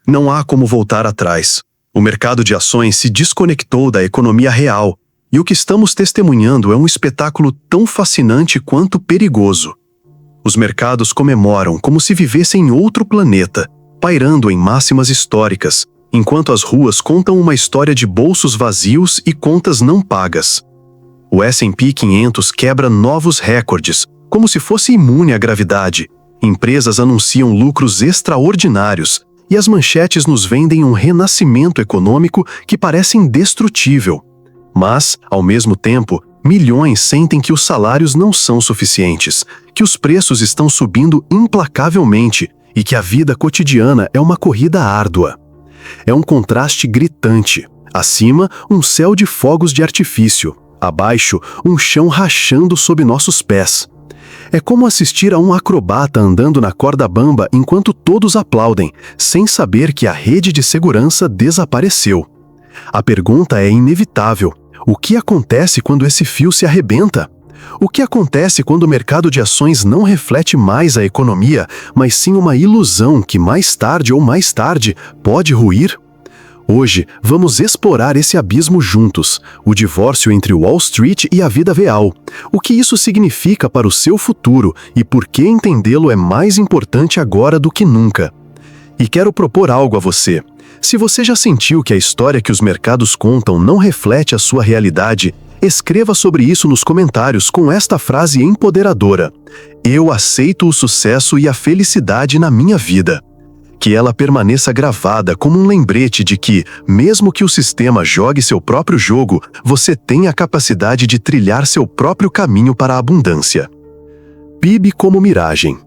Não há como voltar atrás. O mercado de ações se desconectou da economia real, e o que estamos testemunhando é um espetáculo tão fascinante quanto perigoso. Os mercados comemoram como se vivessem em outro planeta, pairando em máximas históricas, enquanto as ruas contam uma história de bolsos vazios e contas não pagas. O S&P 500 quebra novos recordes, como se fosse imune à gravidade. Empresas anunciam lucros extraordinários, e as manchetes nos vendem um renascimento econômico que parece indestrutível. Mas, ao mesmo tempo, milhões sentem que os salários não são suficientes, que os preços estão subindo implacavelmente e que a vida cotidiana é uma corrida árdua. É um contraste gritante. Acima, um céu de fogos de artifício. Abaixo, um chão rachando sob nossos pés. É como assistir a um acrobata andando na corda bamba enquanto todos aplaudem, sem saber que a rede de segurança desapareceu. A pergunta é inevitável. O que acontece quando esse fio se arrebenta? O que acontece quando o mercado de ações não reflete mais a economia, mas sim uma ilusão que mais tarde ou mais tarde pode ruir? Hoje, vamos explorar esse abismo juntos, o divórcio entre Wall Street e a vida real, o que isso significa para o seu futuro e por que entendê-lo é mais importante agora do que nunca. E quero propor algo a você. Se você já sentiu que a história que os mercados contam não reflete a sua realidade, escreva sobre isso nos comentários com esta frase empoderadora: "Eu aceito o sucesso e a felicidade na minha vida." Que ela permaneça gravada como um lembrete de que, mesmo que o sistema jogue seu próprio jogo, você tem a capacidade de trilhar seu próprio caminho para a abundância. PIB como miragem.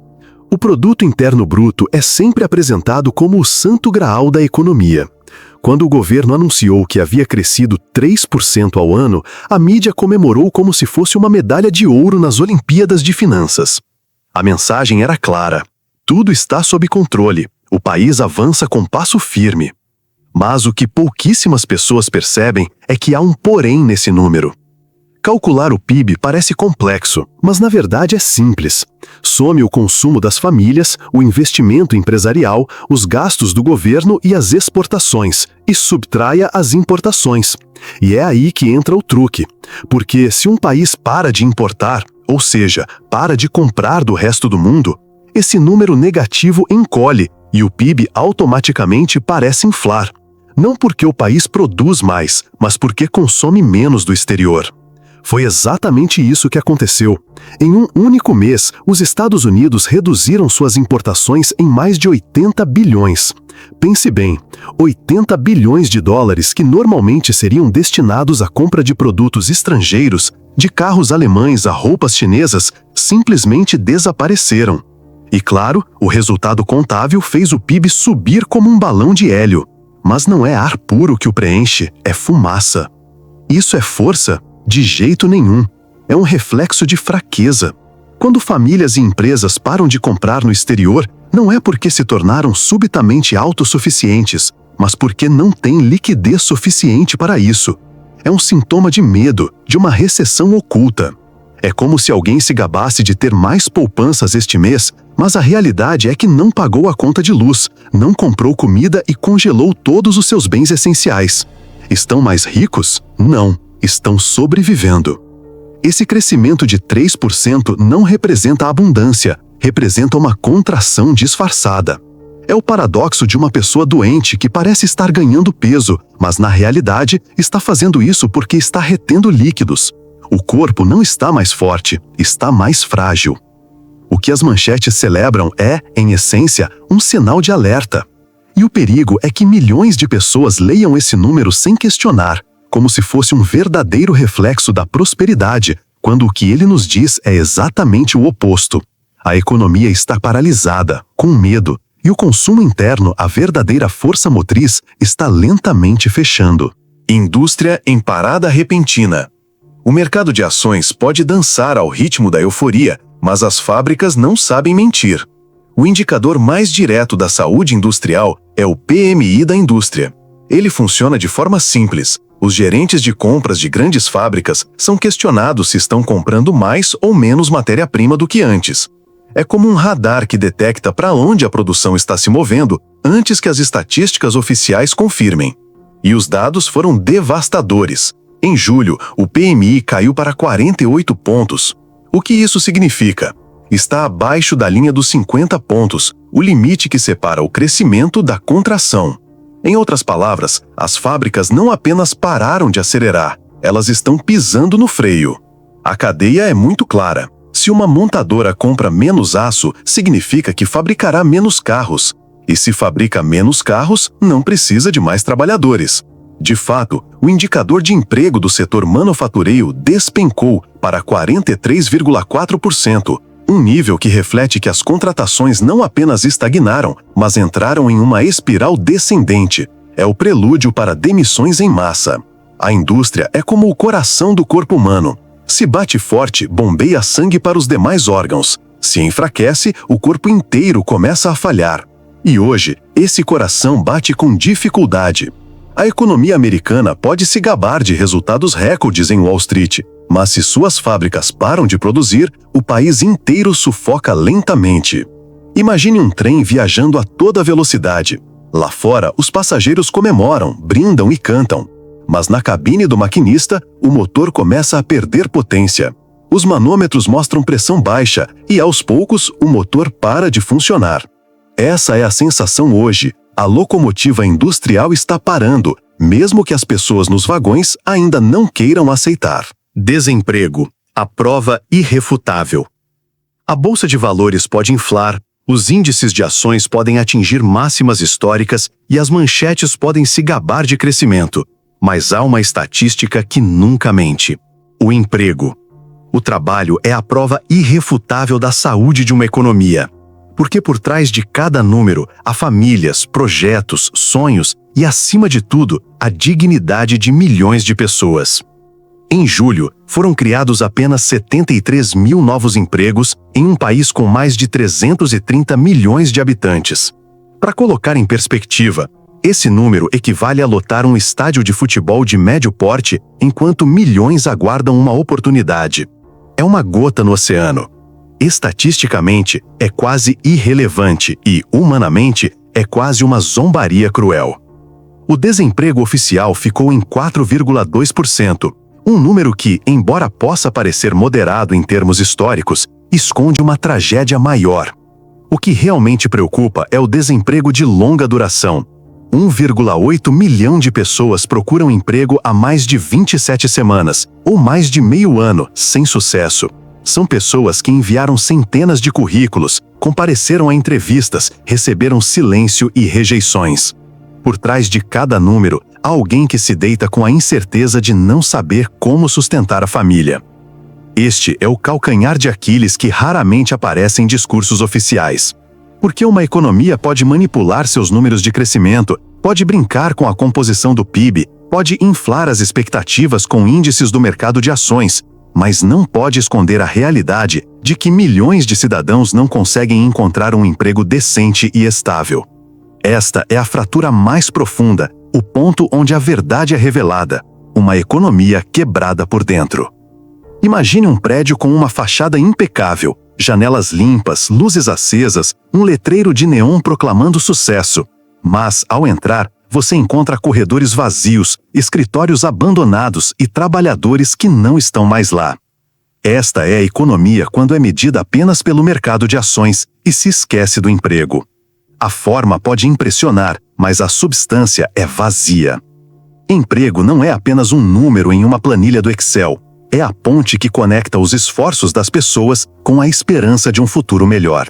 O Produto Interno Bruto é sempre apresentado como o santo graal da economia. Quando o governo anunciou que havia crescido 3% ao ano, a mídia comemorou como se fosse uma medalha de ouro nas Olimpíadas de Finanças. A mensagem era clara: tudo está sob controle. O país avança com passo firme. Mas o que pouquíssimas pessoas percebem é que há um porém nesse número. Calcular o PIB parece complexo, mas na verdade é simples. Some o consumo das famílias, o investimento empresarial, os gastos do governo e as exportações, e subtraia as importações. E é aí que entra o truque. Porque se um país para de importar, ou seja, para de comprar do resto do mundo, esse número negativo encolhe e o PIB automaticamente parece inflar. Não porque o país produz mais, mas porque consome menos do exterior. Foi exatamente isso que aconteceu. Em um único mês, os Estados Unidos reduziram suas importações em mais de 80 bilhões. Pense bem, 80 bilhões de dólares que normalmente seriam destinados à compra de produtos estrangeiros, de carros alemães a roupas chinesas, simplesmente desapareceram. E claro, o resultado contábil fez o PIB subir como um balão de hélio. Mas não é ar puro que o preenche, é fumaça. Isso é força? De jeito nenhum. É um reflexo de fraqueza. Quando famílias e empresas param de comprar no exterior, não é porque se tornaram subitamente autossuficientes, mas porque não têm liquidez suficiente para isso. É um sintoma de medo, de uma recessão oculta. É como se alguém se gabasse de ter mais poupanças este mês, mas a realidade é que não pagou a conta de luz, não comprou comida e congelou todos os seus bens essenciais. Estão mais ricos? Não, estão sobrevivendo. Esse crescimento de 3% não representa abundância, representa uma contração disfarçada. É o paradoxo de uma pessoa doente que parece estar ganhando peso, mas na realidade está fazendo isso porque está retendo líquidos. O corpo não está mais forte, está mais frágil. O que as manchetes celebram é, em essência, um sinal de alerta. E o perigo é que milhões de pessoas leiam esse número sem questionar, como se fosse um verdadeiro reflexo da prosperidade, quando o que ele nos diz é exatamente o oposto. A economia está paralisada, com medo, e o consumo interno, a verdadeira força motriz, está lentamente fechando. Indústria em parada repentina. O mercado de ações pode dançar ao ritmo da euforia, mas as fábricas não sabem mentir. O indicador mais direto da saúde industrial é o PMI da indústria. Ele funciona de forma simples. Os gerentes de compras de grandes fábricas são questionados se estão comprando mais ou menos matéria-prima do que antes. É como um radar que detecta para onde a produção está se movendo, antes que as estatísticas oficiais confirmem. E os dados foram devastadores. Em julho, o PMI caiu para 48 pontos. O que isso significa? Está abaixo da linha dos 50 pontos, o limite que separa o crescimento da contração. Em outras palavras, as fábricas não apenas pararam de acelerar, elas estão pisando no freio. A cadeia é muito clara. Se uma montadora compra menos aço, significa que fabricará menos carros. E se fabrica menos carros, não precisa de mais trabalhadores. De fato, o indicador de emprego do setor manufatureiro despencou para 43,4%, um nível que reflete que as contratações não apenas estagnaram, mas entraram em uma espiral descendente. É o prelúdio para demissões em massa. A indústria é como o coração do corpo humano. Se bate forte, bombeia sangue para os demais órgãos. Se enfraquece, o corpo inteiro começa a falhar. E hoje, esse coração bate com dificuldade. A economia americana pode se gabar de resultados recordes em Wall Street, mas se suas fábricas param de produzir, o país inteiro sufoca lentamente. Imagine um trem viajando a toda velocidade. Lá fora, os passageiros comemoram, brindam e cantam. Mas na cabine do maquinista, o motor começa a perder potência. Os manômetros mostram pressão baixa e, aos poucos, o motor para de funcionar. Essa é a sensação hoje. A locomotiva industrial está parando, mesmo que as pessoas nos vagões ainda não queiram aceitar. Desemprego, a prova irrefutável. A bolsa de valores pode inflar, os índices de ações podem atingir máximas históricas e as manchetes podem se gabar de crescimento. Mas há uma estatística que nunca mente: o emprego. O trabalho é a prova irrefutável da saúde de uma economia. Porque por trás de cada número há famílias, projetos, sonhos e, acima de tudo, a dignidade de milhões de pessoas. Em julho, foram criados apenas 73 mil novos empregos em um país com mais de 330 milhões de habitantes. Para colocar em perspectiva, esse número equivale a lotar um estádio de futebol de médio porte, enquanto milhões aguardam uma oportunidade. É uma gota no oceano. Estatisticamente, é quase irrelevante e, humanamente, é quase uma zombaria cruel. O desemprego oficial ficou em 4,2%, um número que, embora possa parecer moderado em termos históricos, esconde uma tragédia maior. O que realmente preocupa é o desemprego de longa duração. 1,8 milhão de pessoas procuram emprego há mais de 27 semanas, ou mais de meio ano, sem sucesso. São pessoas que enviaram centenas de currículos, compareceram a entrevistas, receberam silêncio e rejeições. Por trás de cada número, há alguém que se deita com a incerteza de não saber como sustentar a família. Este é o calcanhar de Aquiles que raramente aparece em discursos oficiais. Porque uma economia pode manipular seus números de crescimento, pode brincar com a composição do PIB, pode inflar as expectativas com índices do mercado de ações, mas não pode esconder a realidade de que milhões de cidadãos não conseguem encontrar um emprego decente e estável. Esta é a fratura mais profunda, o ponto onde a verdade é revelada: uma economia quebrada por dentro. Imagine um prédio com uma fachada impecável, janelas limpas, luzes acesas, um letreiro de neon proclamando sucesso. Mas, ao entrar, você encontra corredores vazios, escritórios abandonados e trabalhadores que não estão mais lá. Esta é a economia quando é medida apenas pelo mercado de ações e se esquece do emprego. A forma pode impressionar, mas a substância é vazia. Emprego não é apenas um número em uma planilha do Excel. É a ponte que conecta os esforços das pessoas com a esperança de um futuro melhor.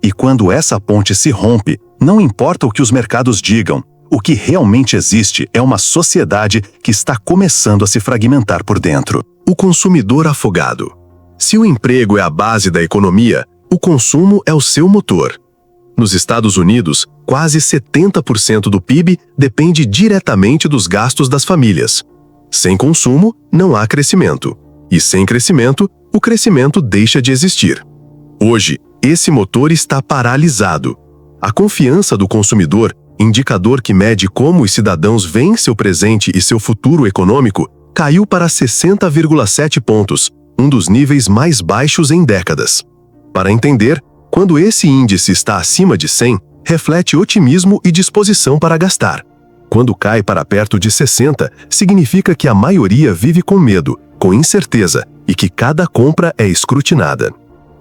E quando essa ponte se rompe, não importa o que os mercados digam, o que realmente existe é uma sociedade que está começando a se fragmentar por dentro. O consumidor afogado. Se o emprego é a base da economia, o consumo é o seu motor. Nos Estados Unidos, quase 70% do PIB depende diretamente dos gastos das famílias. Sem consumo, não há crescimento. E sem crescimento, o crescimento deixa de existir. Hoje, esse motor está paralisado. A confiança do consumidor, indicador que mede como os cidadãos veem seu presente e seu futuro econômico, caiu para 60,7 pontos, um dos níveis mais baixos em décadas. Para entender, quando esse índice está acima de 100, reflete otimismo e disposição para gastar. Quando cai para perto de 60, significa que a maioria vive com medo, com incerteza e que cada compra é escrutinada.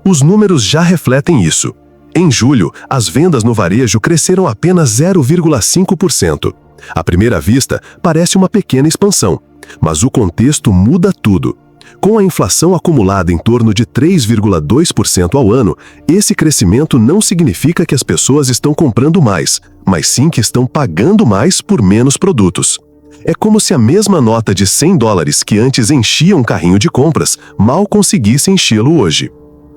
Os números já refletem isso. Em julho, as vendas no varejo cresceram apenas 0,5%. À primeira vista, parece uma pequena expansão, mas o contexto muda tudo. Com a inflação acumulada em torno de 3,2% ao ano, esse crescimento não significa que as pessoas estão comprando mais, mas sim que estão pagando mais por menos produtos. É como se a mesma nota de $100 que antes enchia um carrinho de compras mal conseguisse enchê-lo hoje.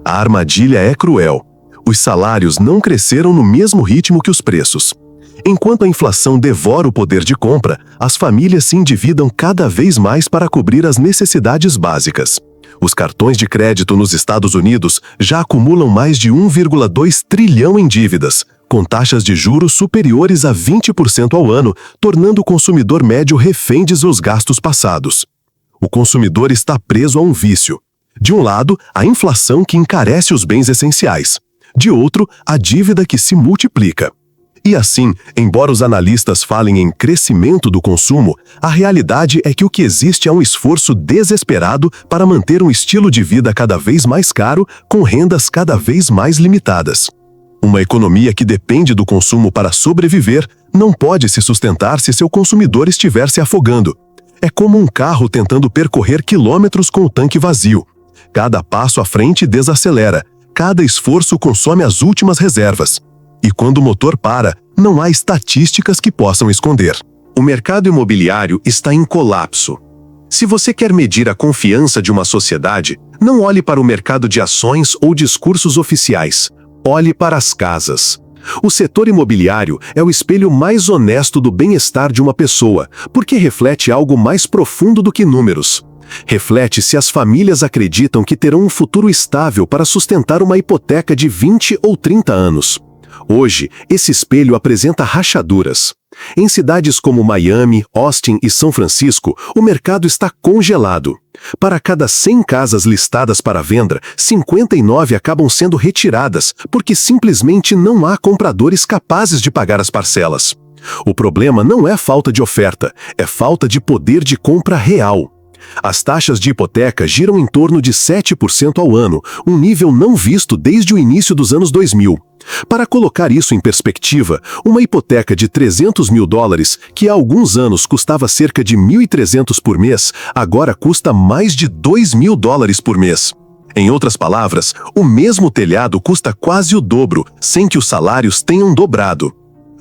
A armadilha é cruel. Os salários não cresceram no mesmo ritmo que os preços. Enquanto a inflação devora o poder de compra, as famílias se endividam cada vez mais para cobrir as necessidades básicas. Os cartões de crédito nos Estados Unidos já acumulam mais de 1,2 trilhão em dívidas, com taxas de juros superiores a 20% ao ano, tornando o consumidor médio refém de seus gastos passados. O consumidor está preso a um vício. De um lado, a inflação que encarece os bens essenciais. De outro, a dívida que se multiplica. E assim, embora os analistas falem em crescimento do consumo, a realidade é que o que existe é um esforço desesperado para manter um estilo de vida cada vez mais caro, com rendas cada vez mais limitadas. Uma economia que depende do consumo para sobreviver não pode se sustentar se seu consumidor estiver se afogando. É como um carro tentando percorrer quilômetros com o tanque vazio. Cada passo à frente desacelera, cada esforço consome as últimas reservas. E quando o motor para, não há estatísticas que possam esconder. O mercado imobiliário está em colapso. Se você quer medir a confiança de uma sociedade, não olhe para o mercado de ações ou discursos oficiais. Olhe para as casas. O setor imobiliário é o espelho mais honesto do bem-estar de uma pessoa, porque reflete algo mais profundo do que números. Reflete se as famílias acreditam que terão um futuro estável para sustentar uma hipoteca de 20 ou 30 anos. Hoje, esse espelho apresenta rachaduras. Em cidades como Miami, Austin e São Francisco, o mercado está congelado. Para cada 100 casas listadas para venda, 59 acabam sendo retiradas, porque simplesmente não há compradores capazes de pagar as parcelas. O problema não é falta de oferta, é falta de poder de compra real. As taxas de hipoteca giram em torno de 7% ao ano, um nível não visto desde o início dos anos 2000. Para colocar isso em perspectiva, uma hipoteca de $300 mil, que há alguns anos custava cerca de $1.300 por mês, agora custa mais de $2 mil por mês. Em outras palavras, o mesmo telhado custa quase o dobro, sem que os salários tenham dobrado.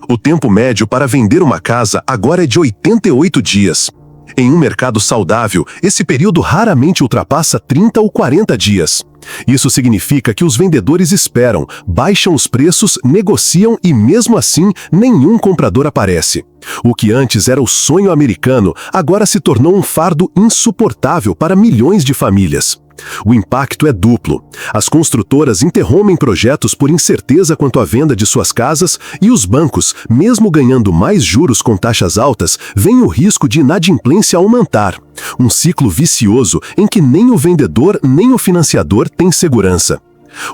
O tempo médio para vender uma casa agora é de 88 dias. Em um mercado saudável, esse período raramente ultrapassa 30 ou 40 dias. Isso significa que os vendedores esperam, baixam os preços, negociam e, mesmo assim, nenhum comprador aparece. O que antes era o sonho americano, agora se tornou um fardo insuportável para milhões de famílias. O impacto é duplo. As construtoras interrompem projetos por incerteza quanto à venda de suas casas e os bancos, mesmo ganhando mais juros com taxas altas, veem o risco de inadimplência aumentar. Um ciclo vicioso em que nem o vendedor nem o financiador têm segurança.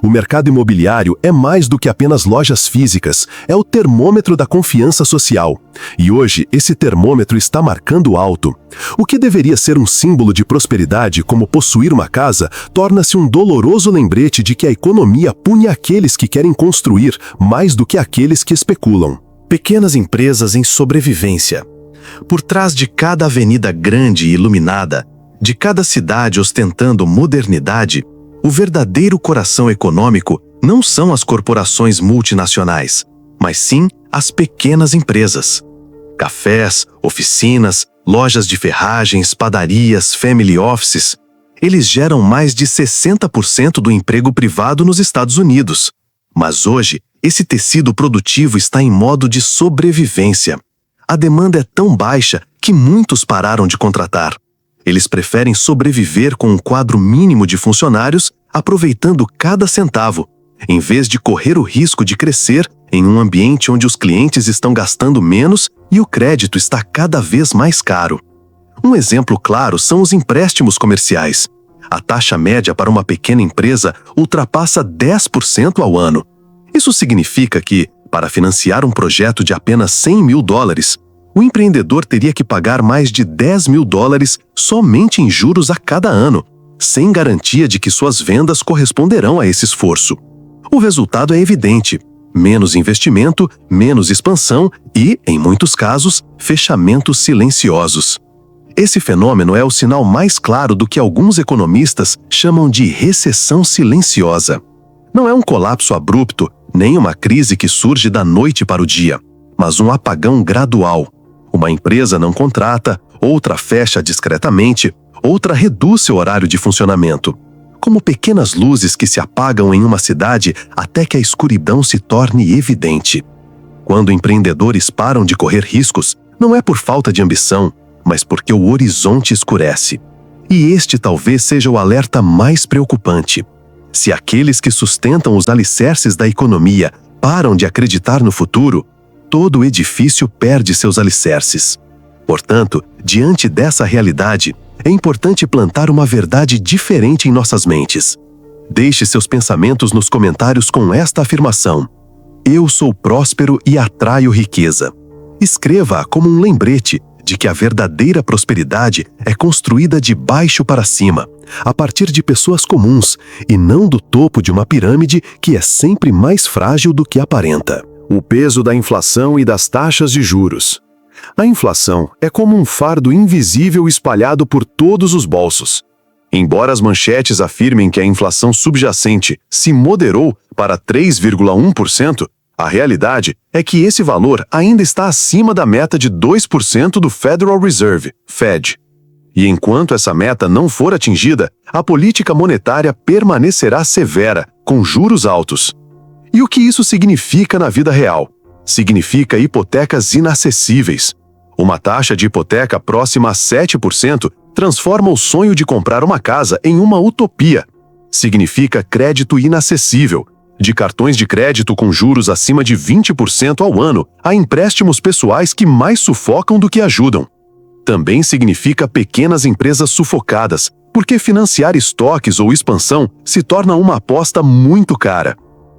O mercado imobiliário é mais do que apenas lojas físicas, é o termômetro da confiança social. E hoje, esse termômetro está marcando alto. O que deveria ser um símbolo de prosperidade, como possuir uma casa, torna-se um doloroso lembrete de que a economia pune aqueles que querem construir mais do que aqueles que especulam. Pequenas empresas em sobrevivência. Por trás de cada avenida grande e iluminada, de cada cidade ostentando modernidade, o verdadeiro coração econômico não são as corporações multinacionais, mas sim as pequenas empresas. Cafés, oficinas, lojas de ferragens, padarias, family offices. Eles geram mais de 60% do emprego privado nos Estados Unidos. Mas hoje, esse tecido produtivo está em modo de sobrevivência. A demanda é tão baixa que muitos pararam de contratar. Eles preferem sobreviver com um quadro mínimo de funcionários, aproveitando cada centavo, em vez de correr o risco de crescer em um ambiente onde os clientes estão gastando menos e o crédito está cada vez mais caro. Um exemplo claro são os empréstimos comerciais. A taxa média para uma pequena empresa ultrapassa 10% ao ano. Isso significa que, Para financiar um projeto de apenas $100 mil, o empreendedor teria que pagar mais de $10 mil somente em juros a cada ano, sem garantia de que suas vendas corresponderão a esse esforço. O resultado é evidente: menos investimento, menos expansão e, em muitos casos, fechamentos silenciosos. Esse fenômeno é o sinal mais claro do que alguns economistas chamam de recessão silenciosa. Não é um colapso abrupto, nem uma crise que surge da noite para o dia, mas um apagão gradual. Uma empresa não contrata, outra fecha discretamente, outra reduz seu horário de funcionamento. Como pequenas luzes que se apagam em uma cidade até que a escuridão se torne evidente. Quando empreendedores param de correr riscos, não é por falta de ambição, mas porque o horizonte escurece. E este talvez seja o alerta mais preocupante. Se aqueles que sustentam os alicerces da economia param de acreditar no futuro, todo o edifício perde seus alicerces. Portanto, diante dessa realidade, é importante plantar uma verdade diferente em nossas mentes. Deixe seus pensamentos nos comentários com esta afirmação: eu sou próspero e atraio riqueza. Escreva-a como um lembrete de que a verdadeira prosperidade é construída de baixo para cima, a partir de pessoas comuns, e não do topo de uma pirâmide que é sempre mais frágil do que aparenta. O peso da inflação e das taxas de juros. A inflação é como um fardo invisível espalhado por todos os bolsos. Embora as manchetes afirmem que a inflação subjacente se moderou para 3,1%, a realidade é que esse valor ainda está acima da meta de 2% do Federal Reserve, Fed. E enquanto essa meta não for atingida, a política monetária permanecerá severa, com juros altos. E o que isso significa na vida real? Significa hipotecas inacessíveis. Uma taxa de hipoteca próxima a 7% transforma o sonho de comprar uma casa em uma utopia. Significa crédito inacessível, de cartões de crédito com juros acima de 20% ao ano a empréstimos pessoais que mais sufocam do que ajudam. Também significa pequenas empresas sufocadas, porque financiar estoques ou expansão se torna uma aposta muito cara.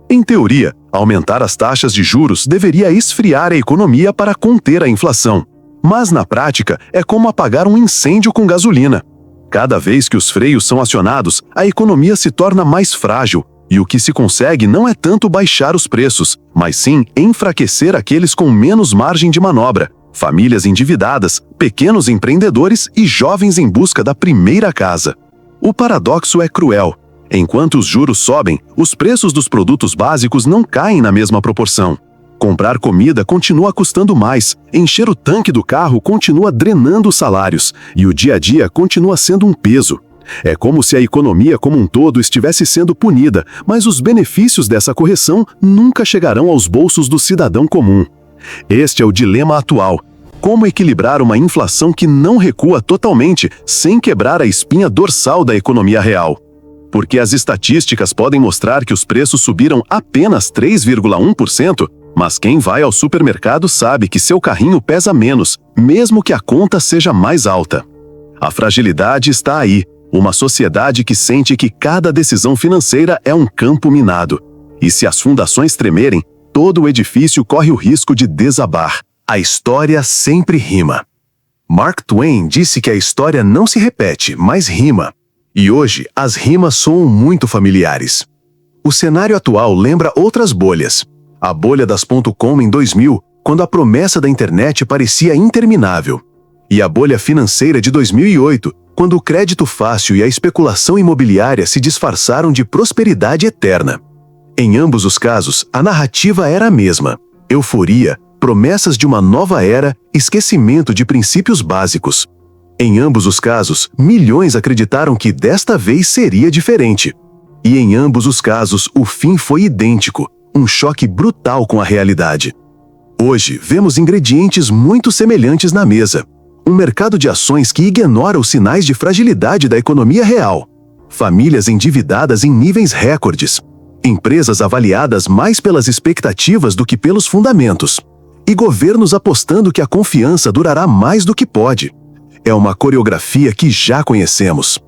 Em teoria, aumentar as taxas de juros deveria esfriar a economia para conter a inflação. Mas na prática, é como apagar um incêndio com gasolina. Cada vez que os freios são acionados, a economia se torna mais frágil, e o que se consegue não é tanto baixar os preços, mas sim enfraquecer aqueles com menos margem de manobra, famílias endividadas, pequenos empreendedores e jovens em busca da primeira casa. O paradoxo é cruel. Enquanto os juros sobem, os preços dos produtos básicos não caem na mesma proporção. Comprar comida continua custando mais, encher o tanque do carro continua drenando os salários, e o dia a dia continua sendo um peso. É como se a economia como um todo estivesse sendo punida, mas os benefícios dessa correção nunca chegarão aos bolsos do cidadão comum. Este é o dilema atual. Como equilibrar uma inflação que não recua totalmente, sem quebrar a espinha dorsal da economia real? Porque as estatísticas podem mostrar que os preços subiram apenas 3,1%, mas quem vai ao supermercado sabe que seu carrinho pesa menos, mesmo que a conta seja mais alta. A fragilidade está aí, uma sociedade que sente que cada decisão financeira é um campo minado. E se as fundações tremerem, todo o edifício corre o risco de desabar. A história sempre rima. Mark Twain disse que a história não se repete, mas rima. E hoje, as rimas soam muito familiares. O cenário atual lembra outras bolhas. A bolha das .com em 2000, quando a promessa da internet parecia interminável. E a bolha financeira de 2008, quando o crédito fácil e a especulação imobiliária se disfarçaram de prosperidade eterna. Em ambos os casos, a narrativa era a mesma: euforia, promessas de uma nova era, esquecimento de princípios básicos. Em ambos os casos, milhões acreditaram que desta vez seria diferente. E em ambos os casos, o fim foi idêntico, um choque brutal com a realidade. Hoje, vemos ingredientes muito semelhantes na mesa. Um mercado de ações que ignora os sinais de fragilidade da economia real. Famílias endividadas em níveis recordes. Empresas avaliadas mais pelas expectativas do que pelos fundamentos. E governos apostando que a confiança durará mais do que pode. É uma coreografia que já conhecemos.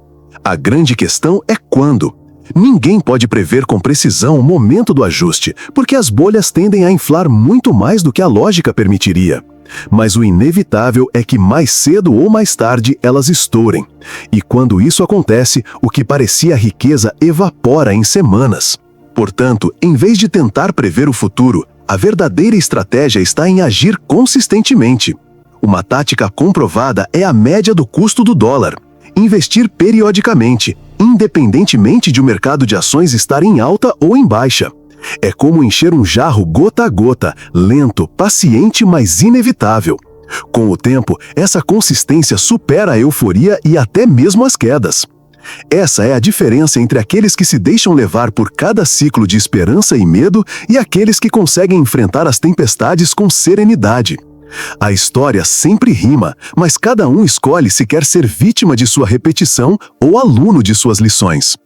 A grande questão é quando. Ninguém pode prever com precisão o momento do ajuste, porque as bolhas tendem a inflar muito mais do que a lógica permitiria. Mas o inevitável é que mais cedo ou mais tarde elas estourem. E quando isso acontece, o que parecia riqueza evapora em semanas. Portanto, em vez de tentar prever o futuro, a verdadeira estratégia está em agir consistentemente. Uma tática comprovada é a média do custo do dólar. Investir periodicamente, independentemente de o mercado de ações estar em alta ou em baixa. É como encher um jarro gota a gota, lento, paciente, mas inevitável. Com o tempo, essa consistência supera a euforia e até mesmo as quedas. Essa é a diferença entre aqueles que se deixam levar por cada ciclo de esperança e medo e aqueles que conseguem enfrentar as tempestades com serenidade. A história sempre rima, mas cada um escolhe se quer ser vítima de sua repetição ou aluno de suas lições.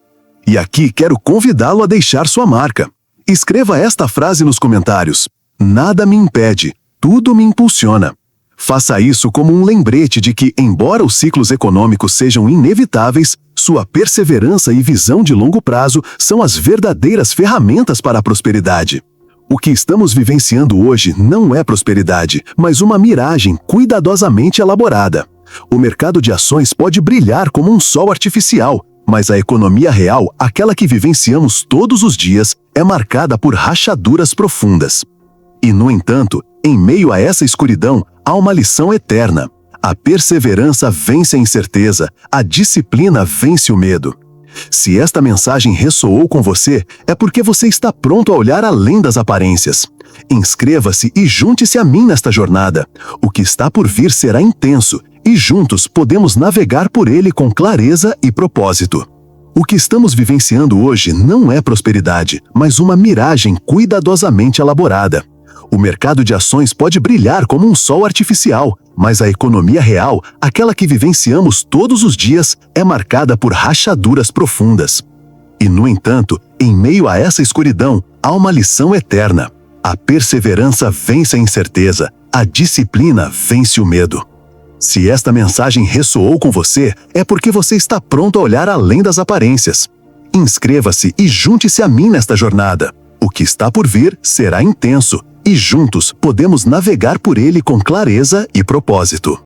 E aqui quero convidá-lo a deixar sua marca. Escreva esta frase nos comentários: "Nada me impede, tudo me impulsiona." Faça isso como um lembrete de que, embora os ciclos econômicos sejam inevitáveis, sua perseverança e visão de longo prazo são as verdadeiras ferramentas para a prosperidade. O que estamos vivenciando hoje não é prosperidade, mas uma miragem cuidadosamente elaborada. O mercado de ações pode brilhar como um sol artificial, mas a economia real, aquela que vivenciamos todos os dias, é marcada por rachaduras profundas. E, no entanto, em meio a essa escuridão, há uma lição eterna. A perseverança vence a incerteza, a disciplina vence o medo. Se esta mensagem ressoou com você, é porque você está pronto a olhar além das aparências. Inscreva-se e junte-se a mim nesta jornada. O que está por vir será intenso, e juntos podemos navegar por ele com clareza e propósito. O que estamos vivenciando hoje não é prosperidade, mas uma miragem cuidadosamente elaborada. O mercado de ações pode brilhar como um sol artificial, mas a economia real, aquela que vivenciamos todos os dias, é marcada por rachaduras profundas. E, no entanto, em meio a essa escuridão, há uma lição eterna. A perseverança vence a incerteza, a disciplina vence o medo. Se esta mensagem ressoou com você, é porque você está pronto a olhar além das aparências. Inscreva-se e junte-se a mim nesta jornada. O que está por vir será intenso, e juntos podemos navegar por ele com clareza e propósito.